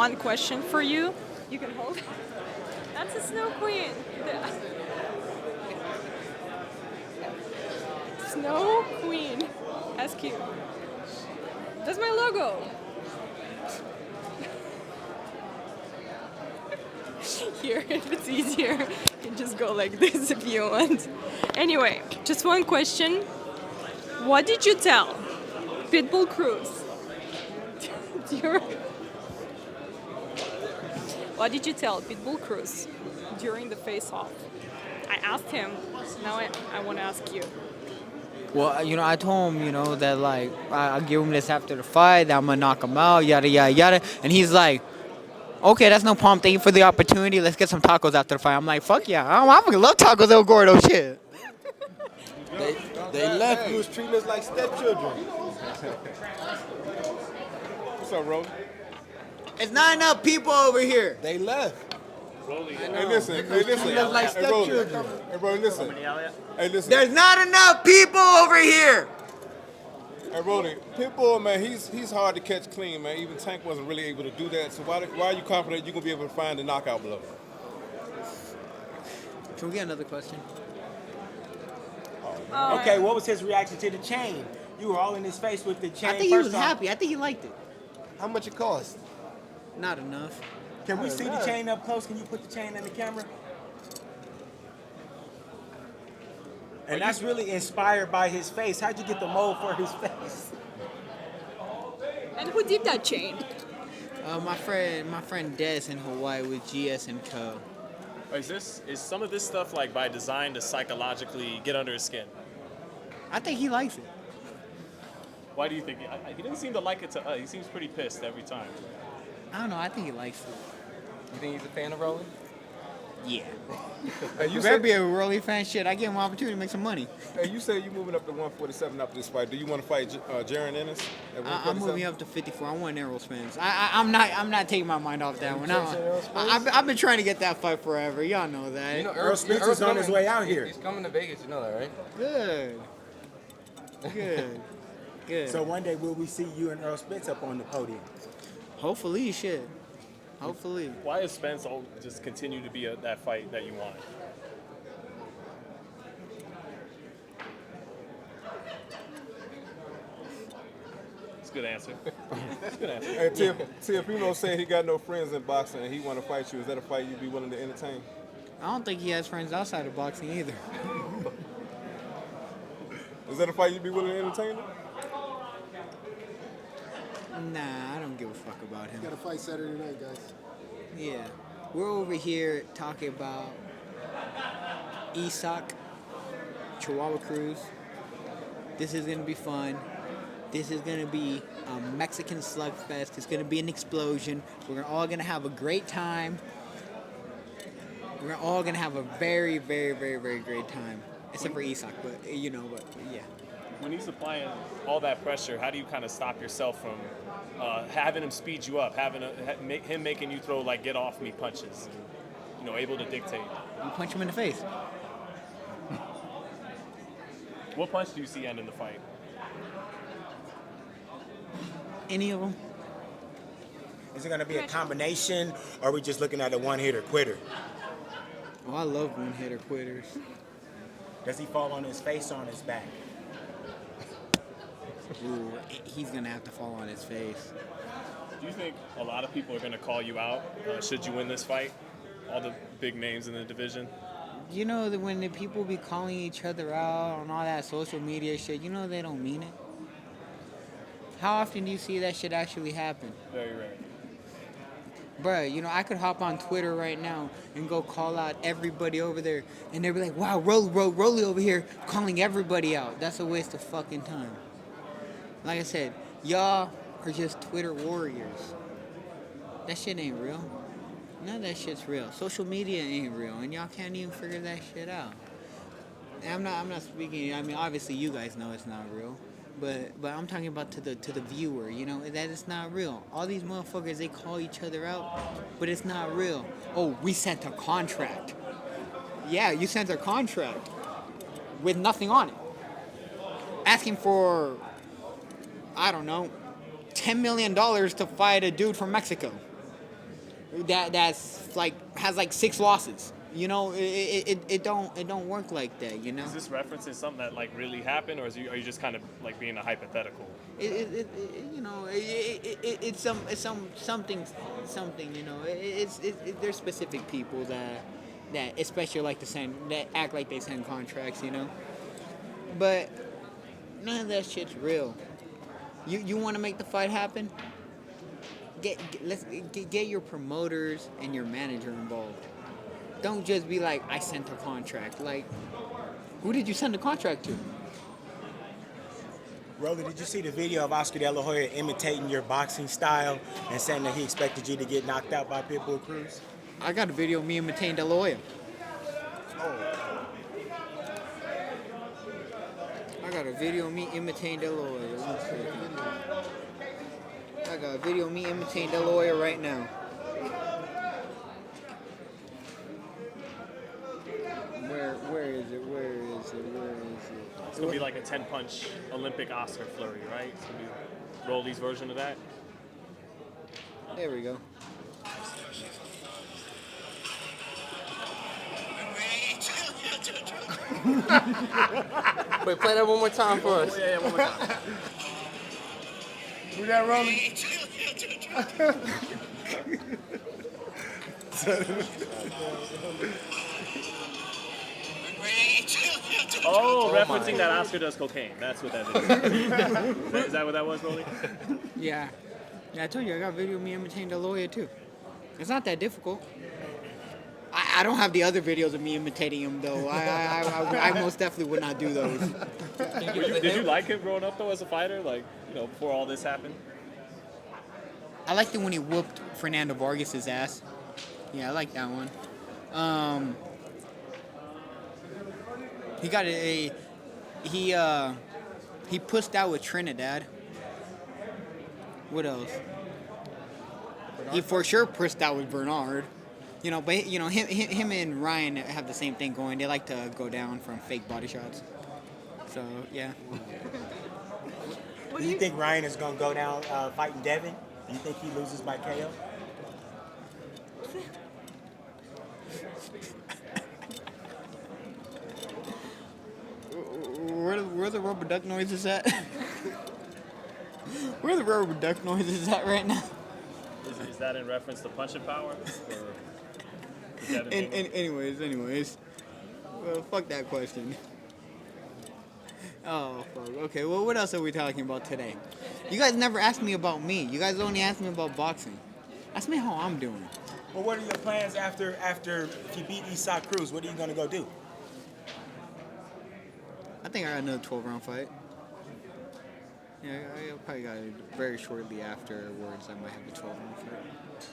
one question for you. You can hold. That's a snow queen. Snow queen. That's cute. That's my logo. Here, if it's easier, you can just go like this if you want. Anyway, just one question. What did you tell Pitbull Cruz? What did you tell Pitbull Cruz during the face-off? I asked him. Now I want to ask you. Well, I told him, that, like, I'll give him this after the fight, that I'm going to knock him out, yada, yada, yada. And he's like, okay, that's no problem. Thank you for the opportunity. Let's get some tacos after the fight. I'm like, fuck yeah. I fucking love tacos, El Gordo. Shit. They left. You was treating us like stepchildren. What's up, Rolly? It's not enough people over here. They left. Hey, listen. treating us like stepchildren. Hey, bro, listen. Hey, listen. There's not enough people over here. Hey, Rolly, Pitbull, man, he's hard to catch clean, man. Even Tank wasn't really able to do that. So why are you confident you're going to be able to find the knockout blow? Can we get another question? Okay, what was his reaction to the chain? You were all in his face with the chain. I think he was happy. I think he liked it. How much it cost? Not enough. Can we see the chain up close? Can you put the chain in the camera? And that's really inspired by his face. How'd you get the mold for his face? And who did that chain? My friend Des in Hawaii with GS and Co. Is some of this stuff like by design to psychologically get under his skin? I think he likes it. Why do you think he didn't seem to like it to us? He seems pretty pissed every time. I don't know. I think he likes it. You think he's a fan of Rolling? Yeah. Hey, You better be a Rolly fan. Shit, I give him an opportunity to make some money. Hey, you say you're moving up to 147 after this fight. Do you want to fight Jaron Ennis at 147? I'm moving up to 54. I want Errol Spence. I'm not taking my mind off that one. I've been trying to get that fight forever. Y'all know that. You know, Errol Spence is on his way out here. He's coming to Vegas. You know that, right? Good. So one day will we see you and Errol Spence up on the podium? Hopefully, shit. Hopefully. Why is Spence just continue to be that fight that you want? It's a good answer. It's a good answer. Hey, Teofimo said he got no friends in boxing and he want to fight you. Is that a fight you'd be willing to entertain? I don't think he has friends outside of boxing either. Is that a fight you'd be willing to entertain? Nah, I don't give a fuck about him. Got a fight Saturday night, guys. Yeah. We're over here talking about Isak, Chihuahua Cruz. This is going to be fun. This is going to be a Mexican slugfest. It's going to be an explosion. We're all going to have a great time. We're all going to have a very, very, very, very great time. Except for Isak, but yeah. When he's applying all that pressure, how do you kind of stop yourself from having him speed you up, him making you throw like get off me punches, and, able to dictate? You punch him in the face. What punch do you see ending the fight? Any of them? Is it going to be a combination, or are we just looking at a one-hitter quitter? Oh, I love one-hitter quitters. Does he fall on his face or on his back? Ooh, he's going to have to fall on his face. Do you think a lot of people are going to call you out should you win this fight? All the big names in the division? You know that when the people be calling each other out on all that social media shit, they don't mean it. How often do you see that shit actually happen? Very rare. Bruh, I could hop on Twitter right now and go call out everybody over there, and they'll be like, wow, Rolly over here calling everybody out. That's a waste of fucking time. Like I said, y'all are just Twitter warriors. That shit ain't real. None of that shit's real. Social media ain't real, and y'all can't even figure that shit out. And I'm not speaking. I mean, obviously you guys know it's not real, but I'm talking about to the viewer. That it's not real. All these motherfuckers, they call each other out, but it's not real. Oh, we sent a contract. Yeah, you sent a contract with nothing on it, asking for, I don't know, $10 million to fight a dude from Mexico. that's like has like 6 losses. You know, it don't work like that. You know. Is this referencing something that like really happened, or are you just kind of like being a hypothetical? You know, it's something. You know, there's specific people that especially like to sign that act like they sign contracts. You know, but none of that shit's real. You want to make the fight happen? Let's get your promoters and your manager involved. Don't just be like, I sent a contract. Like, who did you send the contract to? Rolly, did you see the video of Oscar De La Hoya imitating your boxing style and saying that he expected you to get knocked out by Pitbull Cruz? I got a video of me imitating De La Hoya. I got a video of me imitating De La Hoya. One second. I got a video of me imitating De La Hoya right now. Where is it? It's gonna be like a 10-punch Olympic Oscar flurry, right? It's gonna be Rolly's version of that. There we go. Wait, play that one more time for us. Yeah, one more time. Do that, Rolly. Oh, referencing that Oscar does cocaine. That's what that is. Is that what that was, Rolly? Yeah. Yeah, I told you I got a video of me imitating the lawyer too. It's not that difficult. I don't have the other videos of me imitating him though. I most definitely would not do those. Did you like him growing up though as a fighter? Like, you know, before all this happened? I liked it when he whooped Fernando Vargas' ass. Yeah, I like that one. He got he pushed out with Trinidad. What else? He for sure pushed out with Bernard. You know, but you know him and Ryan have the same thing going. They like to go down from fake body shots. So yeah. Do you think Ryan is going to go down fighting Devin? Do you think he loses by KO? Where the rubber duck noises at? Where the rubber duck noises at right now? Is that in reference to punching power? Or is that Anyways. Well, fuck that question. Oh, fuck. Okay, well, what else are we talking about today? You guys never asked me about me. You guys only asked me about boxing. Ask me how I'm doing. Well, what are your plans after if you beat Isaac Cruz? What are you going to go do? I think I got another 12-round fight. Yeah, I probably got it very shortly afterwards. I might have the 12-round fight.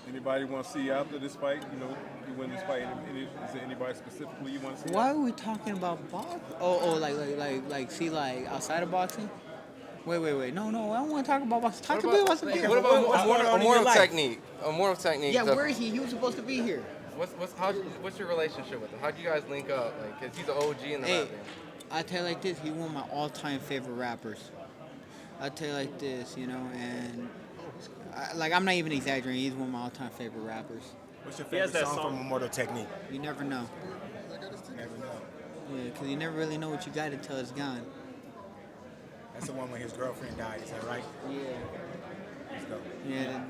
Anybody want to see you after this fight? You know, you win this fight. Is there anybody specifically you want to see? Why are we talking about boxing? Like outside of boxing? Wait. No, I don't want to talk about boxing. Talk to me about something. What about a moral life? technique? A moral technique. Yeah, where is he? He was supposed to be here. What's your relationship with him? How do you guys link up? Like, 'cause he's an OG in the rap game. I tell you like this, he one of my all-time favorite rappers. I tell you like this, you know, and I'm not even exaggerating. He's one of my all-time favorite rappers. What's your He has favorite that song song. from Immortal Technique? You never know. Never know. Yeah, because you never really know what you got until it's gone. That's the one when his girlfriend died. Is that right? Yeah. Let's go. Yeah.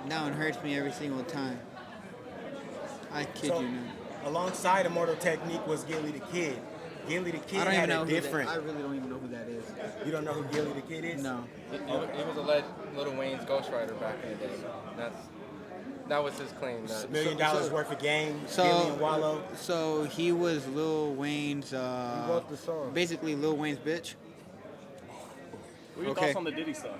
That one hurts me every single time. I kid So, you not. alongside Immortal Technique was Gilly the Kid. Gilly the Kid I don't had even know a different. I really don't even know who that is. You don't know who Gilly the Kid is? No. He was Lil Wayne's ghostwriter back in the day. That was his claim. $1 million worth of game. So- Gilly and Wallow. So he was Lil Wayne's, wrote the song. basically Lil Wayne's bitch. What are your Okay. thoughts on the Diddy stuff?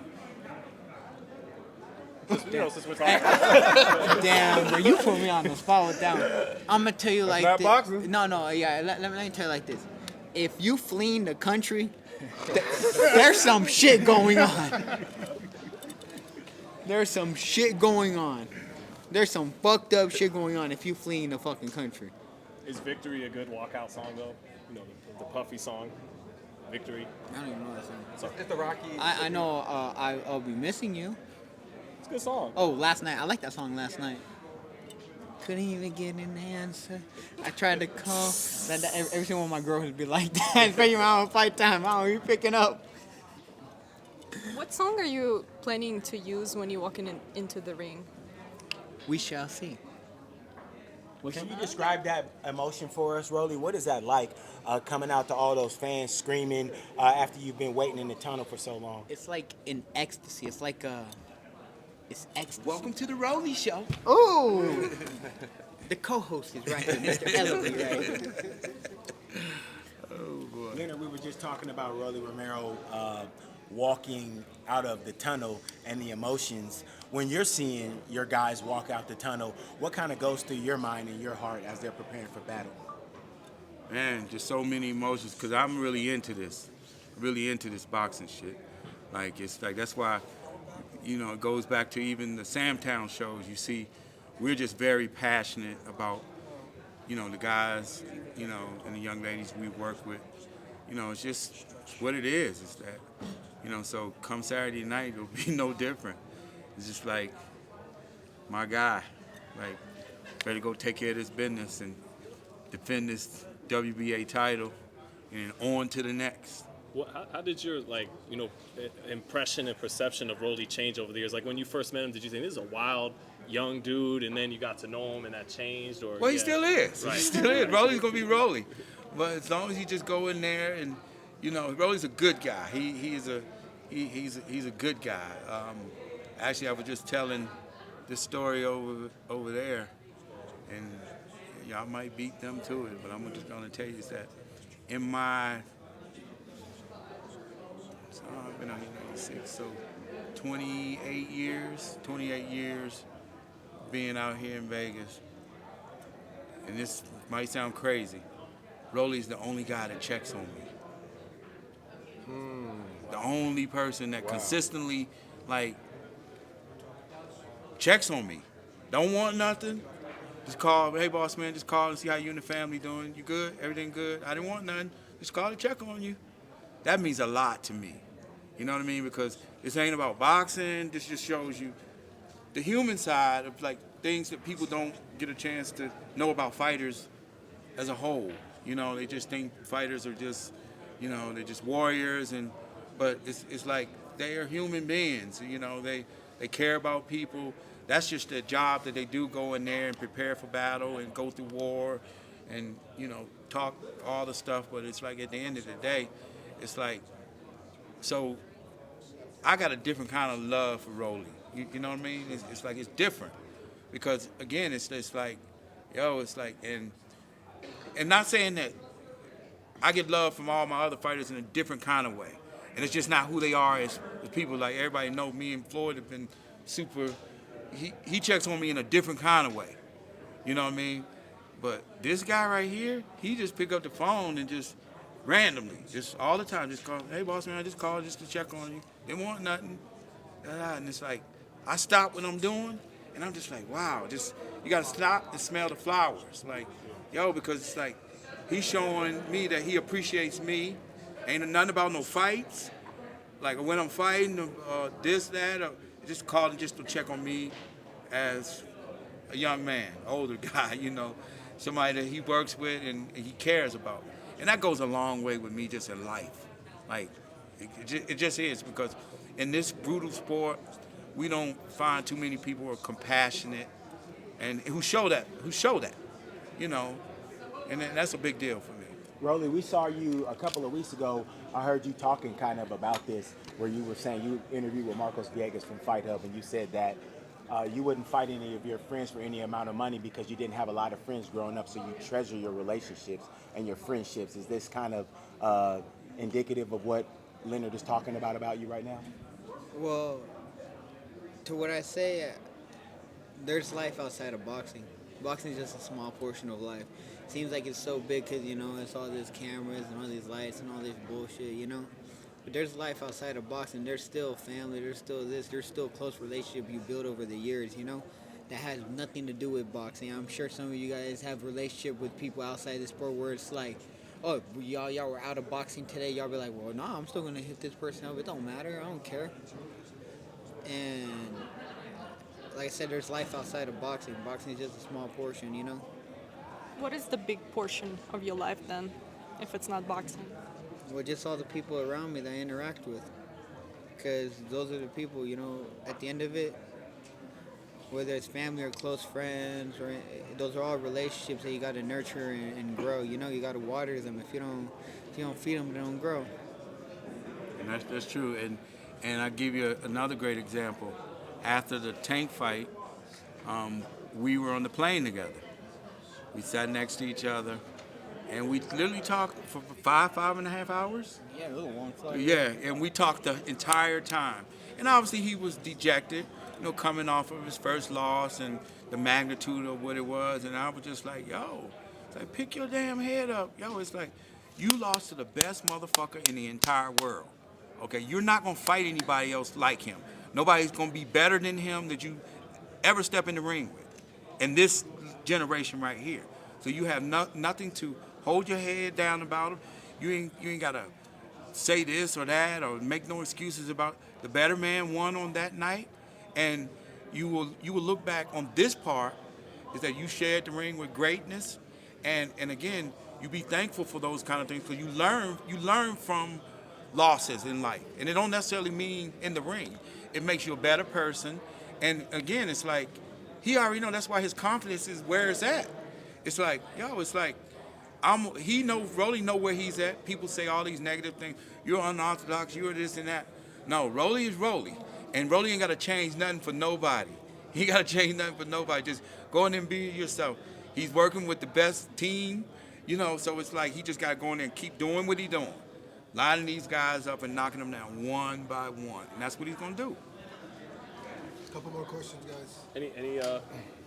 Since we're talking about Damn, bro, you put me on the spot with that one. I'm gonna tell you like not this. boxing. No, yeah. Let me tell you like this. If you fleeing the country, there's some shit going on. There's some shit going on. There's some fucked up shit going on if you fleeing the fucking country. Is Victory a good walkout song though? You know, the Puffy song, Victory. I don't even know that song. It's the Rocky. I know. I'll be missing you. It's a good song. Oh, last night. I like that song last night. Couldn't even get an answer. I tried to call. Every single one of my girls would be like that. Especially when I'm on fight time. I don't even picking up. What song are you planning to use when you walk into the ring? We shall see. Can you describe that emotion for us, Rolly? What is that like coming out to all those fans screaming after you've been waiting in the tunnel for so long? It's like an ecstasy. It's like it's ecstasy. Welcome to the Rolly Show. Ooh! The co-host is right here, Mr. Ellerbe, right? Leonard, we were just talking about Rolly Romero walking out of the tunnel and the emotions. When you're seeing your guys walk out the tunnel, what kind of goes through your mind and your heart as they're preparing for battle? Man, just so many emotions because I'm really into this boxing shit. Like, it's like, that's why, you know, it goes back to even the Samtown shows. You see, we're just very passionate about, you know, the guys, you know, and the young ladies we work with. You know, it's just what it is. It's that, you know, so come Saturday night, it'll be no different. It's just like, my guy, like, ready to go take care of this business and defend this WBA title and on to the next. Well, how did your, like, you know, impression and perception of Rolly change over the years? Like, when you first met him, did you think this is a wild young dude, and then you got to know him and that changed? Or Well, he still is. Right. He still is. Rolly's gonna be Rolly, but as long as you just go in there and, you know, Rolly's a good guy. He's a good guy. Actually, I was just telling this story over there, and y'all might beat them to it, but I'm just gonna tell you is that in my, so I've been out here 96, so 28 years being out here in Vegas, and this might sound crazy, Rolly's the only guy that checks on me. The only person that consistently, like, checks on me. Don't want nothing. Just call, hey boss man, just call and see how you and the family doing. You good? Everything good? I didn't want nothing. Just call to check on you. That means a lot to me. You know what I mean? Because this ain't about boxing. This just shows you the human side of, like, things that people don't get a chance to know about fighters as a whole. You know, they just think fighters are just, you know, they're just warriors, but it's like they are human beings. You know, they care about people. That's just their job that they do, go in there and prepare for battle and go through war and, you know, talk all the stuff. But it's like at the end of the day, it's like, so I got a different kind of love for Rolly. You know what I mean? It's like it's different because, again, it's like, yo, it's like, and not saying that I get love from all my other fighters in a different kind of way. And it's just not who they are as people. Like, everybody know me and Floyd have been super, he checks on me in a different kind of way. You know what I mean? But this guy right here, he just pick up the phone and just randomly, just all the time, just call, hey boss man, I just called just to check on you. Didn't want nothing. And it's like, I stop what I'm doing, and I'm just like, wow, just, you gotta stop and smell the flowers. Like, yo, because it's like, he's showing me that he appreciates me. Ain't nothing about no fights. Like, when I'm fighting, this, that, or just calling just to check on me as a young man, older guy, you know, somebody that he works with and he cares about. And that goes a long way with me just in life. Like, it just is, because in this brutal sport, we don't find too many people who are compassionate and who show that, you know, and that's a big deal for me. Rolly, we saw you a couple of weeks ago. I heard you talking kind of about this, where you were saying you interviewed with Marcos Villegas from Fight Hub, and you said that you wouldn't fight any of your friends for any amount of money because you didn't have a lot of friends growing up, so you treasure your relationships and your friendships. Is this kind of indicative of what Leonard is talking about you right now? Well, to what I say, there's life outside of boxing. Boxing is just a small portion of life. Seems like it's so big because, you know, it's all these cameras and all these lights and all this bullshit, you know? But there's life outside of boxing. There's still family. There's still this. There's still close relationship you build over the years, you know? That has nothing to do with boxing. I'm sure some of you guys have relationship with people outside the sport where it's like, oh, y'all were out of boxing today. Y'all be like, well, nah, I'm still going to hit this person up. It don't matter. I don't care. And like I said, there's life outside of boxing. Boxing is just a small portion, you know. What is the big portion of your life then, if it's not boxing? Well, just all the people around me that I interact with, because those are the people, you know. At the end of it, whether it's family or close friends, or those are all relationships that you got to nurture and grow. You know, you got to water them. If you don't feed them, they don't grow. And that's true. And I give you another great example. After the Tank fight, we were on the plane together. We sat next to each other, and we literally talked for 5.5 hours. Yeah, a little long flight. Yeah, and we talked the entire time. And obviously he was dejected, you know, coming off of his first loss and the magnitude of what it was. And I was just like, yo, it's like, pick your damn head up. Yo, it's like, you lost to the best motherfucker in the entire world. Okay, you're not going to fight anybody else like him. Nobody's going to be better than him that you ever step in the ring with in this generation right here. So you have nothing to hold your head down about him. You ain't got to say this or that or make no excuses about the better man won on that night. And you will look back on this part is that you shared the ring with greatness. And again, you be thankful for those kind of things because you learn from losses in life. And it don't necessarily mean in the ring. It makes you a better person. And again, it's like, he already know that's why his confidence is where it's at. It's like, yo, it's like, Rolly know where he's at. People say all these negative things. You're unorthodox, you're this and that. No, Rolly is Rolly. And Rolly ain't got to change nothing for nobody. He got to change nothing for nobody. Just go in there and be yourself. He's working with the best team, you know, so it's like he just got to go in there and keep doing what he's doing. Lining these guys up and knocking them down one by one. And that's what he's going to do. Couple more questions, guys. Any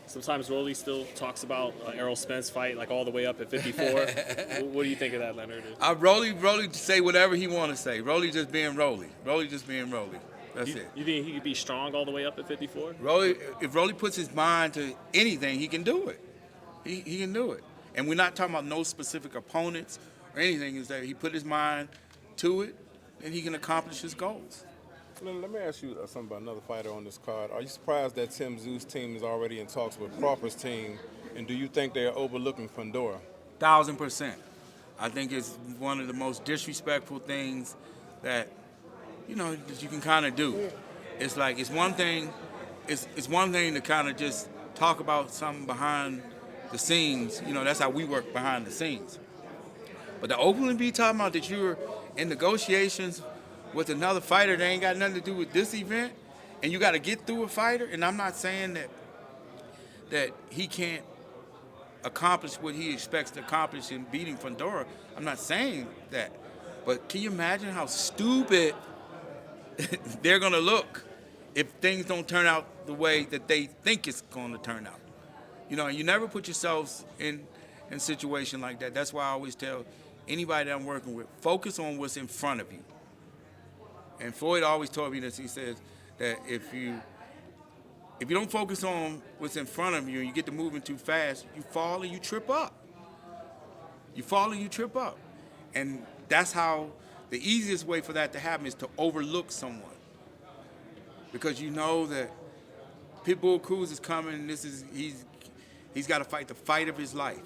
sometimes Rolly still talks about Errol Spence fight like all the way up at 54. What do you think of that, Leonard? Rolly say whatever he want to say. Rolly just being Rolly. Rolly just being Rolly. That's it. You think he could be strong all the way up at 54? If Rolly puts his mind to anything, he can do it. He can do it. And we're not talking about no specific opponents or anything. Is that he put his mind to it, and he can accomplish his goals. Let me ask you something about another fighter on this card. Are you surprised that Tim Tszew's team is already in talks with Crawford's team, and do you think they're overlooking Fundora? 1,000%. I think it's one of the most disrespectful things that, you know, that you can kind of do. It's like it's one thing to kind of just talk about something behind the scenes. You know, that's how we work behind the scenes. But to openly be talking about that you're in negotiations with another fighter that ain't got nothing to do with this event, and you got to get through a fighter, and I'm not saying that he can't accomplish what he expects to accomplish in beating Fundora. I'm not saying that. But can you imagine how stupid they're going to look if things don't turn out the way that they think it's going to turn out? You know, and you never put yourselves in a situation like that. That's why I always tell anybody that I'm working with, focus on what's in front of you. And Floyd always told me this. He says that if you don't focus on what's in front of you and you get to moving too fast, you fall and you trip up. You fall and you trip up. And that's how the easiest way for that to happen is to overlook someone. Because you know that Pitbull Cruz is coming, and he's got to fight the fight of his life.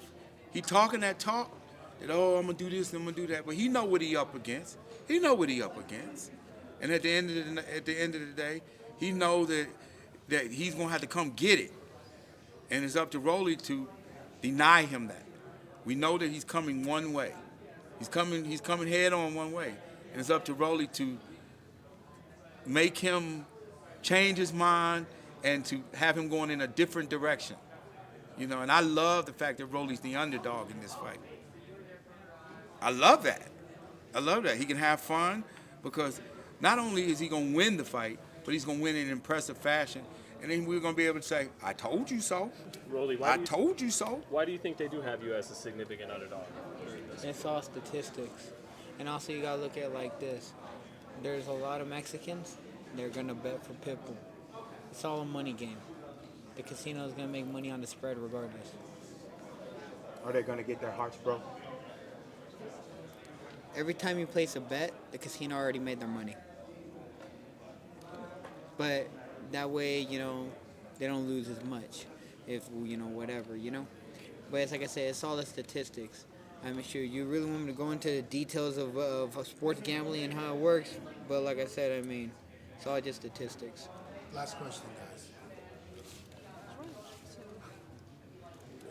He talking that talk that, oh, I'm going to do this and I'm going to do that. But he know what he up against. He know what he up against. And at the end of the day, he know that he's going to have to come get it. And it's up to Rolly to deny him that. We know that he's coming one way. He's coming head on one way. And it's up to Rolly to make him change his mind and to have him going in a different direction. You know, and I love the fact that Rolly's the underdog in this fight. I love that. I love that. He can have fun because not only is he going to win the fight, but he's going to win in impressive fashion. And then we're going to be able to say, I told you so. Rolly, I told you so. Why do you think they do have you as a significant underdog? It's all statistics. And also you got to look at it like this. There's a lot of Mexicans, they're going to bet for Pitbull. It's all a money game. The casino is going to make money on the spread regardless. Are they going to get their hearts broke? Every time you place a bet, the casino already made their money. But that way, you know, they don't lose as much if, you know, whatever, you know. But it's like I said, it's all the statistics. I mean, sure, you really want me to go into the details of sports gambling and how it works, but like I said, I mean, it's all just statistics. Last question, guys.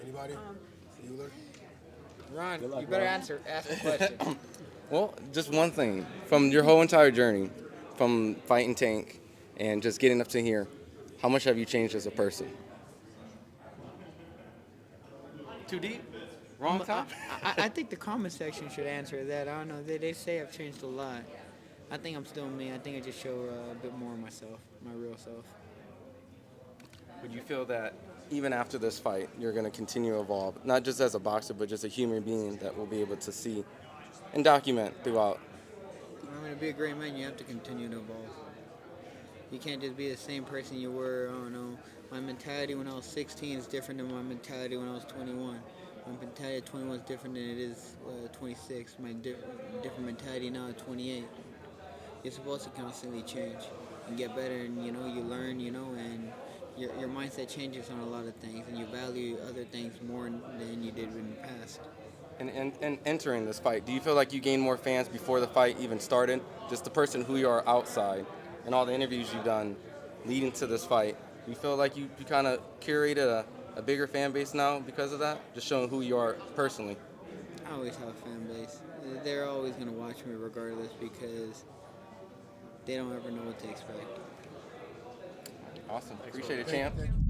Anybody? Bueller? Ron, luck, you better Ron. ask the question. Well, just one thing. From your whole entire journey, from fighting Tank and just getting up to here, how much have you changed as a person? Too deep? Wrong top? I think the comment section should answer that. I don't know. They say I've changed a lot. I think I'm still me. I think I just show a bit more of myself, my real self. Would you feel that even after this fight, you're going to continue to evolve, not just as a boxer, but just a human being that will be able to see and document throughout? I mean, to be a great man, you have to continue to evolve. You can't just be the same person you were, I don't know. My mentality when I was 16 is different than my mentality when I was 21. My mentality at 21 is different than it is 26. My different mentality now at 28. You're supposed to constantly change and get better, and, you know, you learn, you know, and your mindset changes on a lot of things, and you value other things more than you did in the past. And entering this fight, do you feel like you gained more fans before the fight even started? Just the person who you are outside and all the interviews you've done leading to this fight, do you feel like you kind of curated a bigger fan base now because of that? Just showing who you are personally. I always have a fan base. They're always going to watch me regardless because they don't ever know what to expect. Awesome. Appreciate it, champ. Thank you.